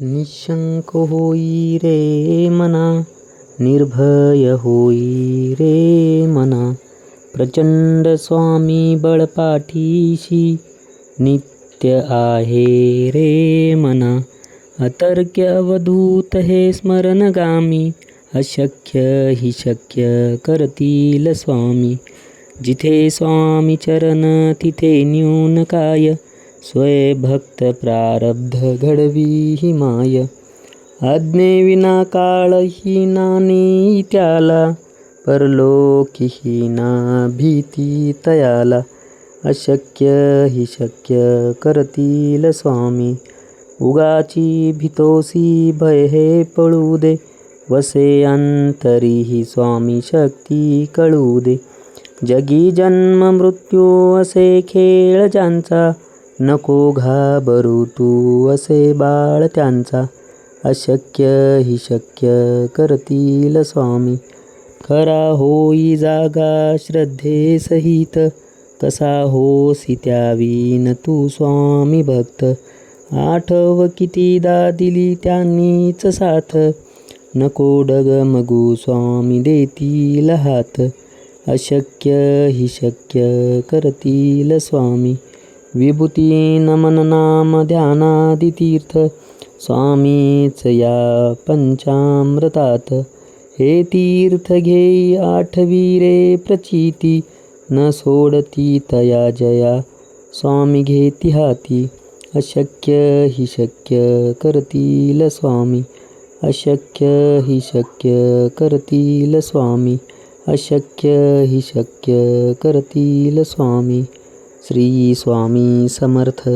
निशंक होई रे मना, निर्भय होई रे मना. प्रचंड स्वामी बळपाठीशी, नित्य आहे रे मना. अतर्क्य अवधूत हे स्मरणगामी, अशक्य हि शक्य करतील स्वामी. जिथे स्वामी चरण तिथे न्यून काय, स्वयं प्रारब्ध घडवी ही माय. आज्ञेविना काळहीना नेई त्याला, परलोकीहीना भीती तयाला. अशक्य हि शक्य करतील स्वामी. उगाची भीतोसी भय हे पळू दे, वसे अंतरी ही स्वामी शक्ती कळू दे. जगी जन्म मृत्यू असे खेळ ज्यांचा, नको घाबरू तू असे बाळ त्यांचा. अशक्य हि शक्य करतील स्वामी. खरा होई जागा श्रद्धेसहित, कसा होसी त्यावीन तू स्वामी भक्त. आठव कितीदा दिली त्यांनीच साथ, नको डगमगू स्वामी देतील हात. अशक्य हि शक्य करतील स्वामी. विभूती नमन नाम ध्यानादि तीर्थ, स्वामीच या पंचामृतात. हे तीर्थ घेई आठवी रे प्रचिती, न सोडती तया जया स्वामी घेती हाती. अशक्य हि शक्य करतील स्वामी. अशक्य हि शक्य करतील स्वामी. अशक्य हि शक्य करतील स्वामी. श्री स्वामी समर्थ.